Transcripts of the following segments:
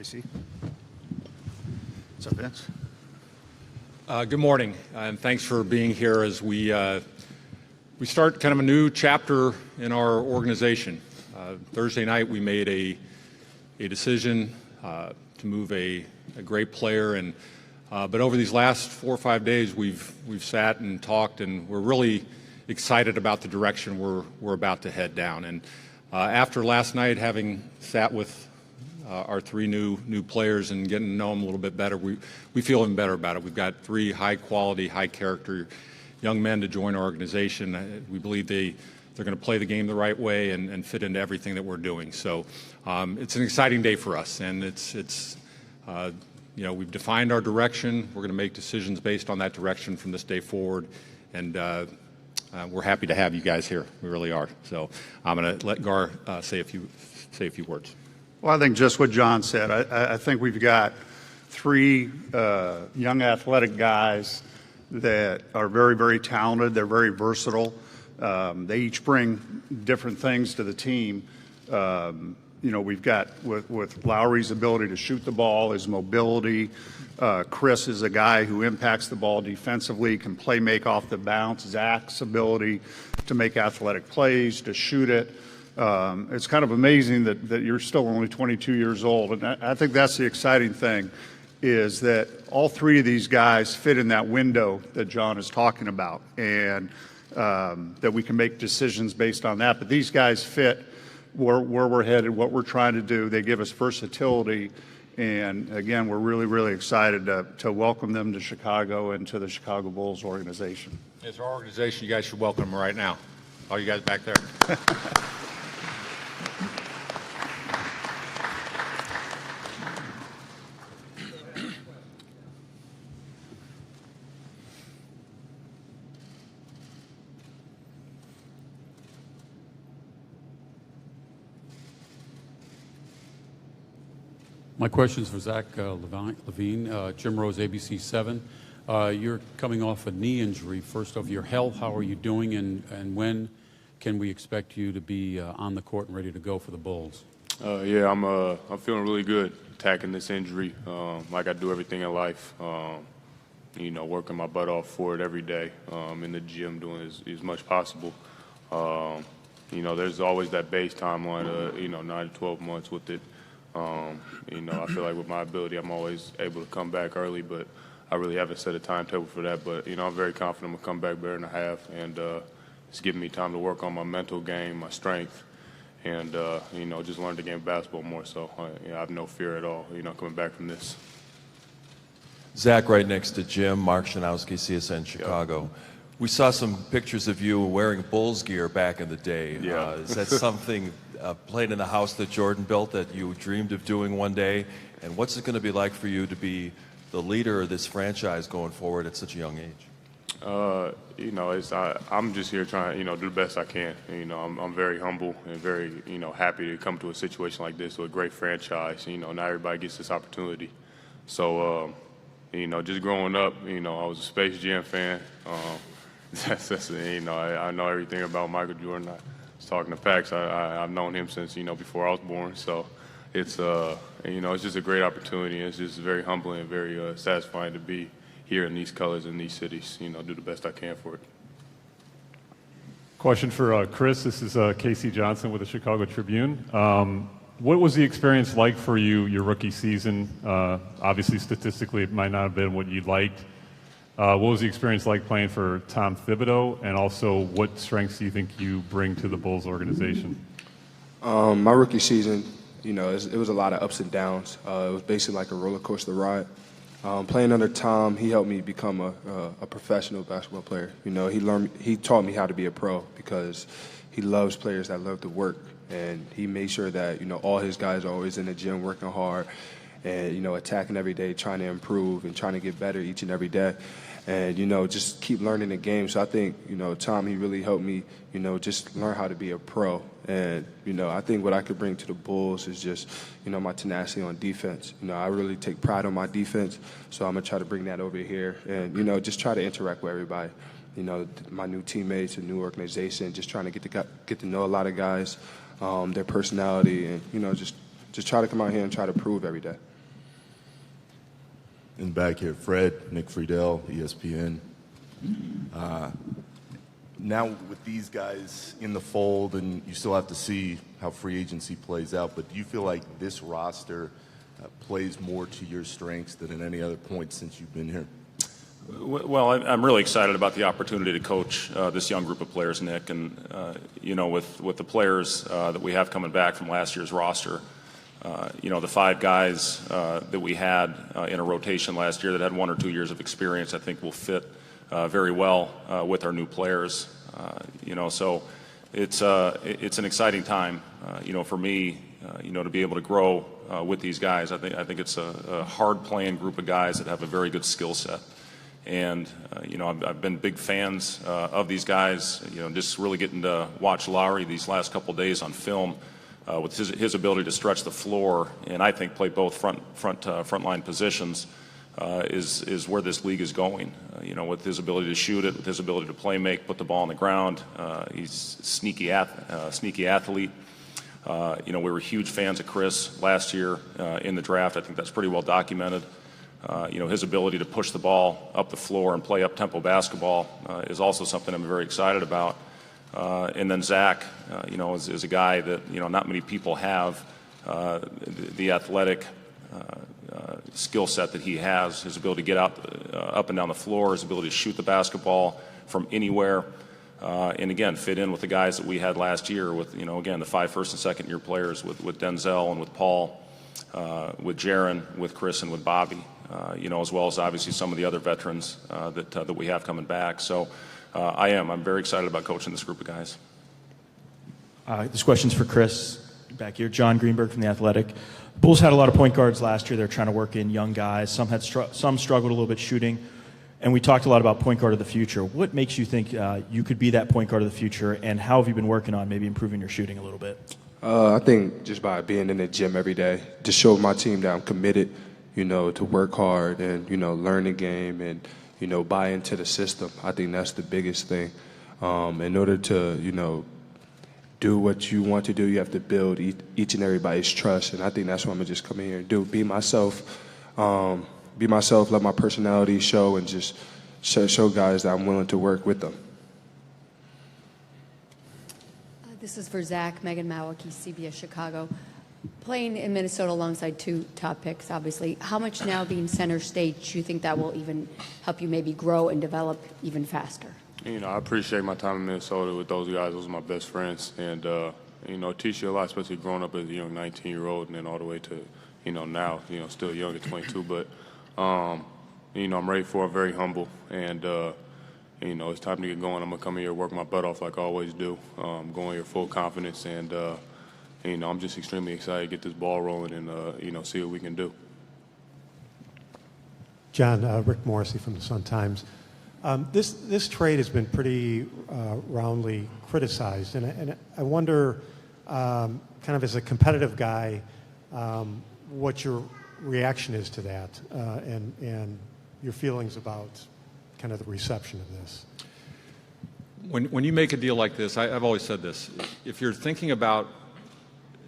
KC. What's up, Vince? Good morning, and thanks for being here as we start kind of a new chapter in our organization. Thursday night we made a decision to move a great player, and but over these last 4 or 5 days we've sat and talked, and we're really excited about the direction we're about to head down. And after last night, having sat with our 3 new players and getting to know them a little bit better, we feel even better about it. We've got 3 high-quality, high-character young men to join our organization. We believe they're going to play the game the right way and fit into everything that we're doing. So it's an exciting day for us, and it's we've defined our direction. We're going to make decisions based on that direction from this day forward, and we're happy to have you guys here. We really are. So I'm going to let Gar say a few words. Well, I think just what John said. I think we've got 3 young athletic guys that are very, very talented. They're very versatile. They each bring different things to the team. We've got with Lauri's ability to shoot the ball, his mobility. Kris is a guy who impacts the ball defensively, can make off the bounce. Zach's ability to make athletic plays, to shoot it. It's kind of amazing that you're still only 22 years old. And I think that's the exciting thing, is that all 3 of these guys fit in that window that John is talking about, and that we can make decisions based on that. But these guys fit where we're headed, what we're trying to do. They give us versatility. And again, we're really, really excited to welcome them to Chicago and to the Chicago Bulls organization. It's our organization. You guys should welcome them right now. All you guys back there. My question is for Zach LaVine, Jim Rose, ABC 7. You're coming off a knee injury. First off, your health, how are you doing, and when can we expect you to be on the court and ready to go for the Bulls? Yeah, I'm feeling really good attacking this injury, like I do everything in life. Working my butt off for it every day, in the gym, doing as much possible. There's always that base timeline of 9 to 12 months with it. I feel like with my ability, I'm always able to come back early, but I really haven't set a timetable for that. But, I'm very confident I'm going to come back better than I have, and it's giving me time to work on my mental game, my strength, and, just learn the game of basketball more. So, I have no fear at all, coming back from this. Zach, right next to Jim, Mark Shanowski, CSN Chicago. Yep. We saw some pictures of you wearing Bulls gear back in the day. Yeah. Is that something playing in the house that Jordan built that you dreamed of doing one day? And what's it going to be like for you to be the leader of this franchise going forward at such a young age? I'm just here trying, do the best I can. I'm very humble and very, happy to come to a situation like this with a great franchise. Not everybody gets this opportunity. So, just growing up, I was a Space Jam fan. I know everything about Michael Jordan. I was talking to Pax. I've known him since, before I was born. So it's just a great opportunity. It's just very humbling and very satisfying to be here in these colors in these cities, do the best I can for it. Question for Kris. This is Casey Johnson with the Chicago Tribune. What was the experience like for you, your rookie season? Obviously, statistically, it might not have been what you'd liked. What was the experience like playing for Tom Thibodeau? And also, what strengths do you think you bring to the Bulls organization? My rookie season, it was a lot of ups and downs. It was basically like a roller coaster ride. Playing under Tom, he helped me become a professional basketball player. He taught me how to be a pro because he loves players that love to work. And he made sure that, all his guys are always in the gym working hard and, attacking every day, trying to improve and trying to get better each and every day. And, just keep learning the game. So I think, Tom, he really helped me, just learn how to be a pro. And, I think what I could bring to the Bulls is just, my tenacity on defense. I really take pride on my defense. So I'm going to try to bring that over here and, just try to interact with everybody. My new teammates, a new organization, just trying to get to know a lot of guys, their personality, and, just try to come out here and try to prove every day. in the back here, Fred, Nick Friedel, ESPN. Now with these guys in the fold, and you still have to see how free agency plays out, but do you feel like this roster plays more to your strengths than at any other point since you've been here? Well, I'm really excited about the opportunity to coach this young group of players, Nick, and with the players that we have coming back from last year's roster, the 5 guys that we had in a rotation last year that had 1 or 2 years of experience, I think will fit very well with our new players. So it's an exciting time, for me, to be able to grow with these guys. I think it's a hard-playing group of guys that have a very good skill set. And, I've been big fans of these guys, just really getting to watch Lauri these last couple of days on film with his ability to stretch the floor and I think play both frontline positions is where this league is going. With his ability to shoot it, with his ability to play make, put the ball on the ground. He's a sneaky athlete. We were huge fans of Kris last year in the draft. I think that's pretty well documented. His ability to push the ball up the floor and play up-tempo basketball is also something I'm very excited about. And then Zach, is a guy that, not many people have the athletic skill set that he has, his ability to get out up and down the floor, his ability to shoot the basketball from anywhere, and again, fit in with the guys that we had last year with, again, the 5 first and second year players with Denzel and with Paul, with Jaron, with Kris, and with Bobby. As well as obviously some of the other veterans that we have coming back. So I'm very excited about coaching this group of guys. This question's for Kris back here. John Greenberg from The Athletic. Bulls had a lot of point guards last year. They're trying to work in young guys. Some struggled a little bit shooting. And we talked a lot about point guard of the future. What makes you think you could be that point guard of the future, and how have you been working on maybe improving your shooting a little bit? I think just by being in the gym every day, to show my team that I'm committed, to work hard and, learn the game and, buy into the system. I think that's the biggest thing. In order to, do what you want to do, you have to build each and everybody's trust. And I think that's what I'm going to just come in here and do. Be myself, let my personality show, and just show guys that I'm willing to work with them. This is for Zach, Megan Mawicki, CBS Chicago. Playing in Minnesota alongside 2 top picks, obviously, how much now being center stage do you think that will even help you maybe grow and develop even faster? I appreciate my time in Minnesota with those guys. Those are my best friends. And, teach you a lot, especially growing up as a young 19-year-old and then all the way to, now, still young at 22. But, I'm ready for it, very humble. And, it's time to get going. I'm going to come here, work my butt off like I always do. Going here full confidence. And, I'm just extremely excited to get this ball rolling and, see what we can do. John, Rick Morrissey from the Sun-Times. This trade has been pretty roundly criticized, and I wonder, kind of as a competitive guy, what your reaction is to that, and your feelings about kind of the reception of this. When you make a deal like this, I've always said this, if you're thinking about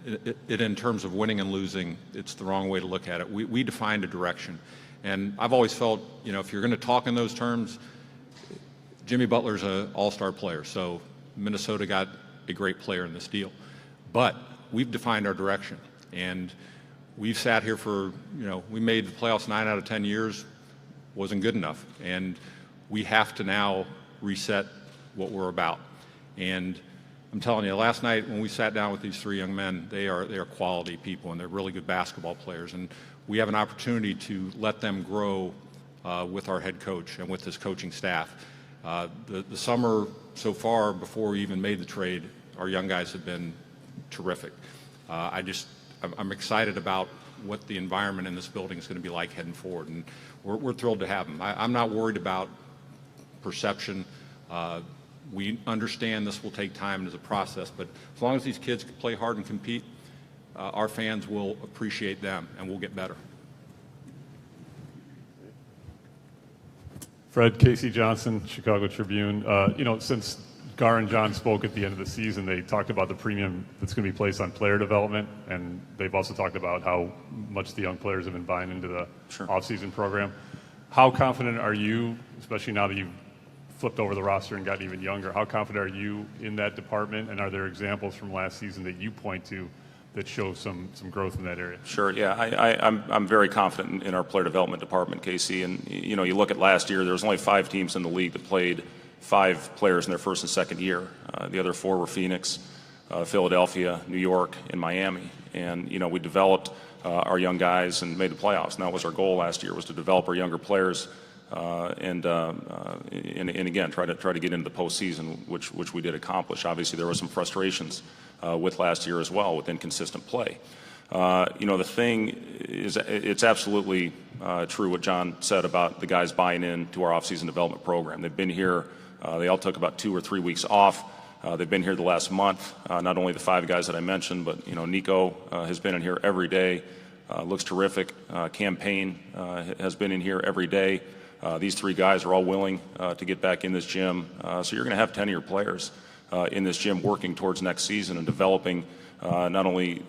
it in terms of winning and losing, it's the wrong way to look at it. We defined a direction, and I've always felt, if you're going to talk in those terms, Jimmy Butler's an all-star player, so Minnesota got a great player in this deal. But we've defined our direction, and we've sat here for, we made the playoffs 9 out of 10 years, wasn't good enough, and we have to now reset what we're about. And I'm telling you, last night when we sat down with these 3 young men, they are quality people, and they're really good basketball players, and we have an opportunity to let them grow with our head coach and with this coaching staff. The summer so far, before we even made the trade, our young guys have been terrific. I'm excited about what the environment in this building is going to be like heading forward, and we're thrilled to have them. I'm not worried about perception. We understand this will take time as a process, but as long as these kids can play hard and compete, our fans will appreciate them, and we'll get better. Fred, Casey Johnson, Chicago Tribune. Since Gar and John spoke at the end of the season, they talked about the premium that's going to be placed on player development, and they've also talked about how much the young players have been buying into the off-season program. How confident are you, especially now that you've flipped over the roster and gotten even younger, how confident are you in that department, and are there examples from last season that you point to that show some growth in that area? Sure, yeah. I'm very confident in our player development department, Casey. And, you know, you look at last year, there was only 5 teams in the league that played 5 players in their first and second year. The other 4 were Phoenix, Philadelphia, New York, and Miami. And, you know, we developed our young guys and made the playoffs. And that was our goal last year, was to develop our younger players and again, try to get into the postseason, which we did accomplish. Obviously, there were some frustrations with last year as well, with inconsistent play. You know, the thing is, it's absolutely true what John said about the guys buying into our off-season development program. They've been here. They all took about 2 or 3 weeks off. They've been here the last month. Not only the 5 guys that I mentioned, but, you know, Nico has been in here every day. Looks terrific. Campaign has been in here every day. These 3 guys are all willing to get back in this gym. So you're going to have 10 of your players in this gym working towards next season and developing not only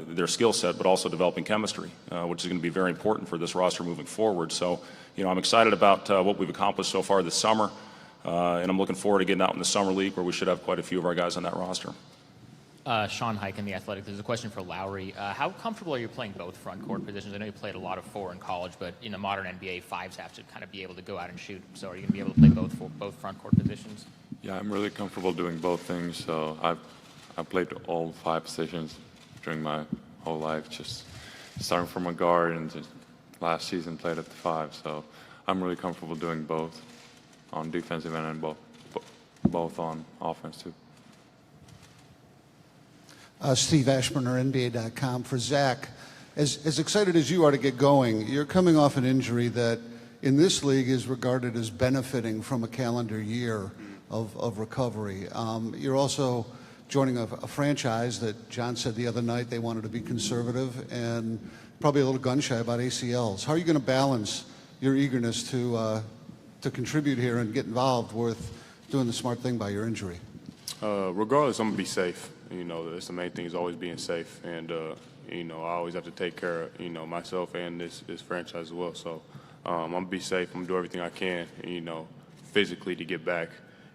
their skill set, but also developing chemistry, which is going to be very important for this roster moving forward. So, you know, I'm excited about what we've accomplished so far this summer, and I'm looking forward to getting out in the summer league where we should have quite a few of our guys on that roster. Sean Hike in The Athletic. There's a question for Lauri. How comfortable are you playing both front court positions? I know you played a lot of 4 in college, but in the modern NBA, 5s have to kind of be able to go out and shoot. So are you going to be able to play both front court positions? Yeah, I'm really comfortable doing both things. So I've played all 5 positions during my whole life, just starting from a guard and just last season played at the 5. So I'm really comfortable doing both on defensive end and both on offense too. Steve Ashburner, NBA.com. For Zach, as excited as you are to get going, you're coming off an injury that in this league is regarded as benefiting from a calendar year of recovery. You're also joining a franchise that John said the other night they wanted to be conservative and probably a little gun-shy about ACLs. How are you going to balance your eagerness to contribute here and get involved with doing the smart thing by your injury? Regardless, I'm going to be safe. You know, that's the main thing, is always being safe. And, you know, I always have to take care of, you know, myself and this franchise as well. So I'm going to be safe. I'm going to do everything I can, you know, physically to get back.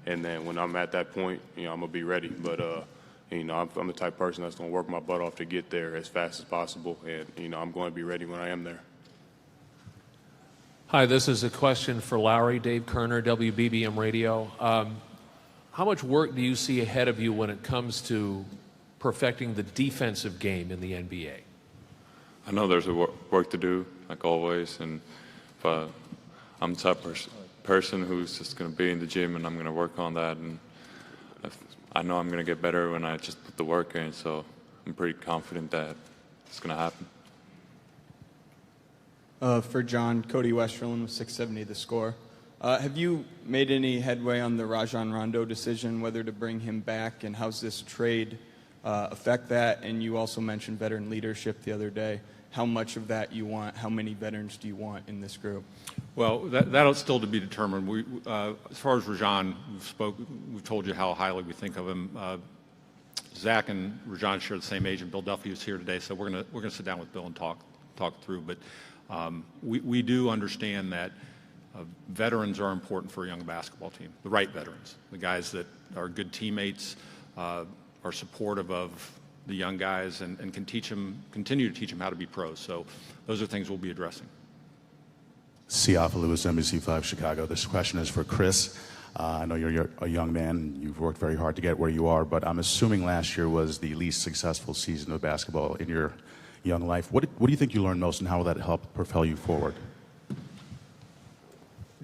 And then when I'm at that point, you know, I'm going to be ready. But, you know, I'm the type of person that's going to work my butt off to get there as fast as possible. And, you know, I'm going to be ready when I am there. Hi, this is a question for Lauri. Dave Kerner, WBBM Radio. How much work do you see ahead of you when it comes to perfecting the defensive game in the NBA? I know there's work to do, like always, but I'm the type of person who's just going to be in the gym and I'm going to work on that. And I know I'm going to get better when I just put the work in, so I'm pretty confident that it's going to happen. For John, Cody Westerlund with 670 The Score. Have you made any headway on the Rajon Rondo decision, whether to bring him back, and how's this trade affect that? And you also mentioned veteran leadership the other day. How much of that you want? How many veterans do you want in this group? Well, that'll still to be determined. As far as Rajon, we've told you how highly we think of him. Zach and Rajon share the same age, and Bill Duffy is here today, so we're gonna sit down with Bill and talk through. But we do understand that veterans are important for a young basketball team. The right veterans, the guys that are good teammates, are supportive of the young guys, and can continue to teach them how to be pros. So those are things we'll be addressing. Siafa Lewis, NBC5 Chicago. This question is for Kris. I know you're a young man. You've worked very hard to get where you are, but I'm assuming last year was the least successful season of basketball in your young life. What do you think you learned most, and how will that help propel you forward?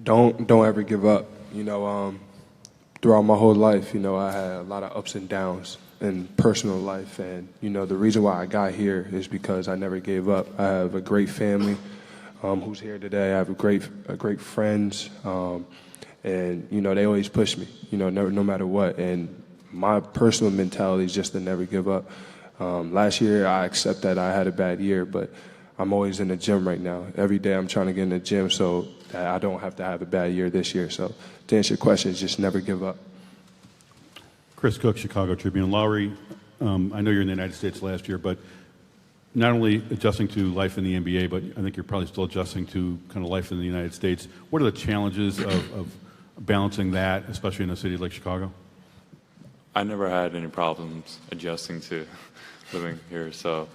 Don't ever give up. You know, throughout my whole life, you know, I had a lot of ups and downs in personal life, and you know, the reason why I got here is because I never gave up. I have a great family who's here today. I have great friends, and you know, they always push me. You know, no matter what. And my personal mentality is just to never give up. Last year, I accept that I had a bad year, but I'm always in the gym right now. Every day I'm trying to get in the gym so that I don't have to have a bad year this year. So to answer your question, just never give up. Chris Cook, Chicago Tribune. Lauri, I know you're in the United States last year, but not only adjusting to life in the NBA, but I think you're probably still adjusting to kind of life in the United States. What are the challenges of balancing that, especially in a city like Chicago? I never had any problems adjusting to living here, so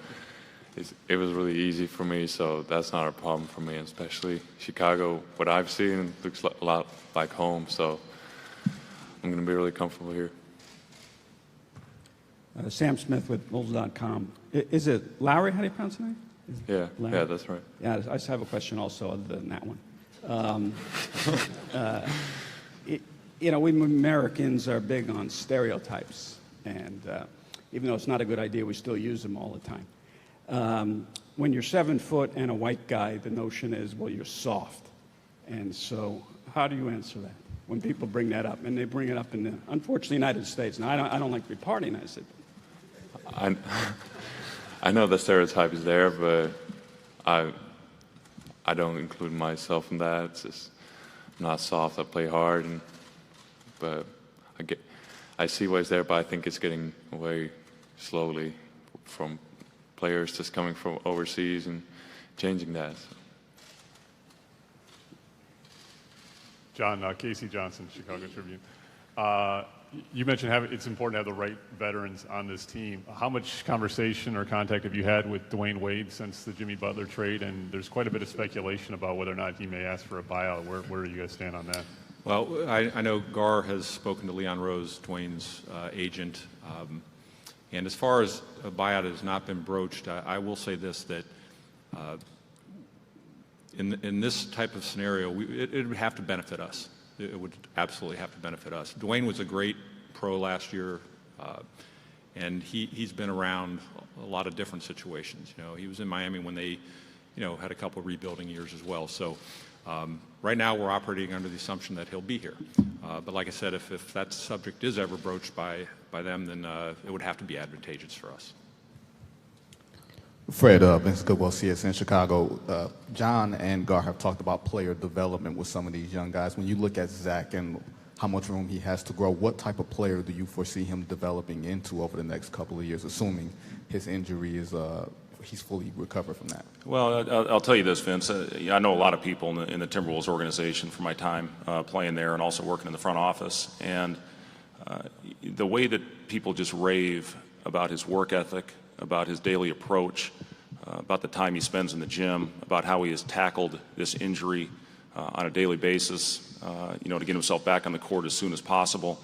it was really easy for me, so that's not a problem for me, especially Chicago. What I've seen looks a lot like home, so I'm going to be really comfortable here. Sam Smith with Bulls.com. Is it Lauri? How do you pronounce the name? Yeah, that's right. Yeah, I just have a question also other than that one. We Americans are big on stereotypes, and even though it's not a good idea, we still use them all the time. When you're 7 foot and a white guy, the notion is, well, you're soft. And so how do you answer that when people bring that up? And they bring it up in the, unfortunately, United States. Now, I don't like reporting, I said. I know the stereotype is there, but I don't include myself in that. It's just, I'm not soft. I play hard, but I see what's there, but I think it's getting away slowly from players just coming from overseas and changing that. So. John, Casey Johnson, Chicago Tribune. You mentioned it's important to have the right veterans on this team. How much conversation or contact have you had with Dwayne Wade since the Jimmy Butler trade? And there's quite a bit of speculation about whether or not he may ask for a buyout. Where do you guys stand on that? Well, I know Gar has spoken to Leon Rose, Dwayne's agent. And as far as a buyout has not been broached, I will say this, that in this type of scenario, it would have to benefit us. It would absolutely have to benefit us. Dwayne was a great pro last year, and he's been around a lot of different situations. He was in Miami when they, had a couple of rebuilding years as well. So right now we're operating under the assumption that he'll be here. But like I said, if that subject is ever broached by them, then it would have to be advantageous for us. Fred, Vince Goodwill, CSN Chicago. John and Gar have talked about player development with some of these young guys. When you look at Zach and how much room he has to grow, what type of player do you foresee him developing into over the next couple of years, assuming his injury is he's fully recovered from that? Well, I'll tell you this, Vince. I know a lot of people in the Timberwolves organization from my time playing there and also working in the front office. And the way that people just rave about his work ethic, about his daily approach, about the time he spends in the gym, about how he has tackled this injury on a daily basis, to get himself back on the court as soon as possible.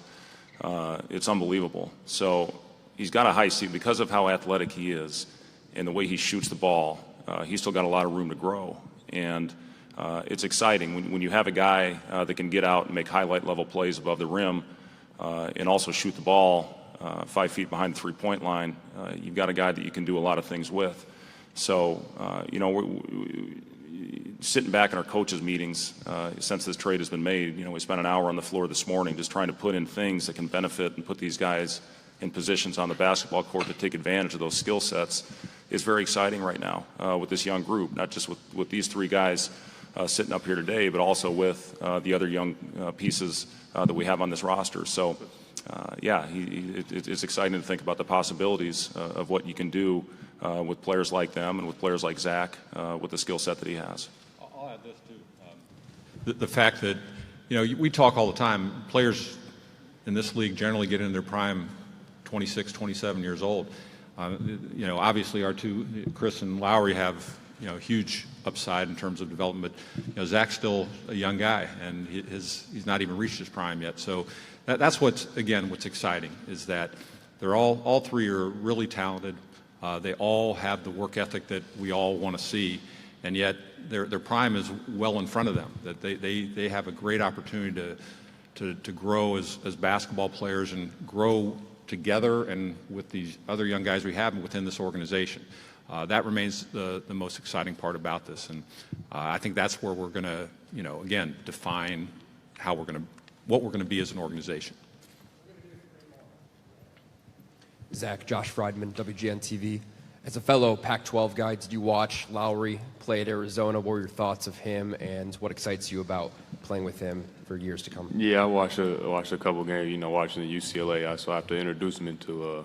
It's unbelievable. So he's got a high ceiling because of how athletic he is and the way he shoots the ball. He's still got a lot of room to grow. And it's exciting when you have a guy that can get out and make highlight level plays above the rim and also shoot the ball 5 feet behind the three-point line. You've got a guy that you can do a lot of things with. So, we're sitting back in our coaches' meetings since this trade has been made. We spent an hour on the floor this morning just trying to put in things that can benefit and put these guys in positions on the basketball court to take advantage of those skill sets. It's very exciting right now with this young group, not just with these three guys sitting up here today, but also with the other young pieces that we have on this roster. So, it's exciting to think about the possibilities of what you can do with players like them and with players like Zach with the skill set that he has. I'll add this, too. The fact that, we talk all the time, players in this league generally get in their prime 26, 27 years old. Obviously our two, Kris and Lauri, have, huge upside in terms of development. But, Zach's still a young guy, and he's not even reached his prime yet. So that's what's exciting, is that they're all three are really talented. They all have the work ethic that we all want to see, and yet their prime is well in front of them. That they have a great opportunity to grow as basketball players and grow together and with these other young guys we have within this organization. That remains the most exciting part about this, and I think that's where we're going to, again, define what we're going to be as an organization. Zach, Josh Friedman, WGN-TV. As a fellow Pac-12 guy, did you watch Lauri play at Arizona? What were your thoughts of him, and what excites you about playing with him for years to come? Yeah, I watched a couple games. You know, watching the UCLA, so I have to introduce him into.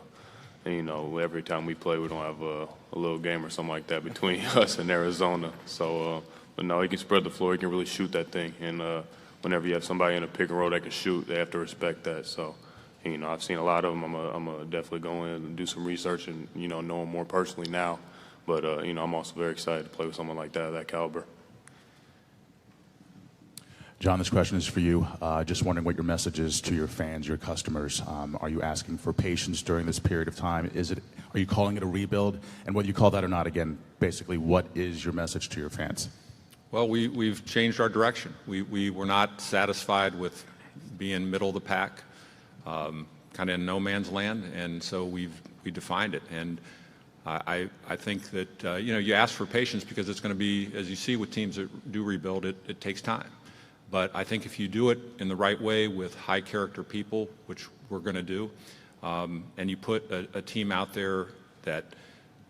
You know, every time we play, we don't have a little game or something like that between us and Arizona. So, but no, he can spread the floor. He can really shoot that thing. And whenever you have somebody in a pick and roll that can shoot, they have to respect that. So, you know, I've seen a lot of them. I'm gonna definitely go in and do some research and, you know him more personally now. But, you know, I'm also very excited to play with someone like that caliber. John, this question is for you. Just wondering what your message is to your fans, your customers. Are you asking for patience during this period of time? Are you calling it a rebuild? And whether you call that or not, again, basically, what is your message to your fans? Well, we've changed our direction. We were not satisfied with being middle of the pack, kind of in no man's land, and so we defined it. And I think that you know, you ask for patience because it's going to be, as you see with teams that do rebuild, it takes time. But I think if you do it in the right way with high character people, which we're going to do, and you put a team out there that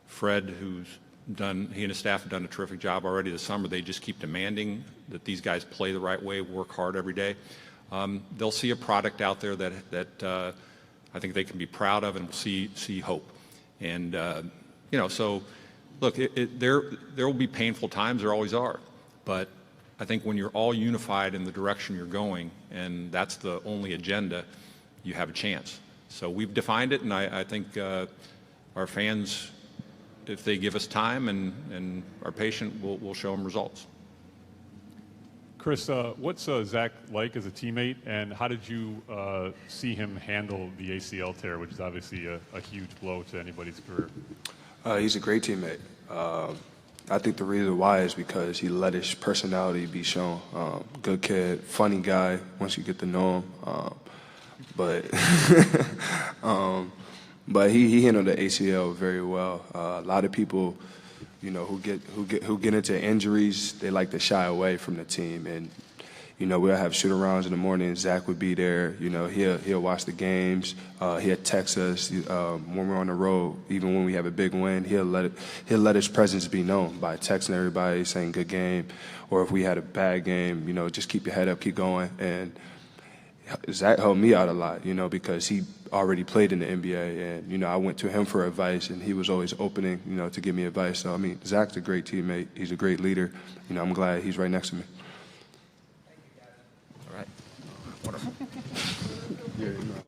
Fred, he and his staff have done a terrific job already this summer. They just keep demanding that these guys play the right way, work hard every day. They'll see a product out there that I think they can be proud of and see hope. And you know, so look, there will be painful times. There always are, but I think when you're all unified in the direction you're going, and that's the only agenda, you have a chance. So we've defined it, and I think our fans, if they give us time and are patient, we'll show them results. Kris, what's Zach like as a teammate, and how did you see him handle the ACL tear, which is obviously a huge blow to anybody's career? He's a great teammate. I think the reason why is because he let his personality be shown. Good kid, funny guy once you get to know him. But he handled the ACL very well. A lot of people, you know, who get into injuries, they like to shy away from the team. And you know, we'll have shoot-arounds in the morning. Zach would be there. You know, he'll watch the games. He'll text us when we're on the road. Even when we have a big win, he'll let his presence be known by texting everybody, saying good game, or if we had a bad game, you know, just keep your head up, keep going. And Zach helped me out a lot, you know, because he already played in the NBA, and you know, I went to him for advice, and he was always opening, you know, to give me advice. So I mean, Zach's a great teammate. He's a great leader. You know, I'm glad he's right next to me. All right. Wonderful. Yeah, you know.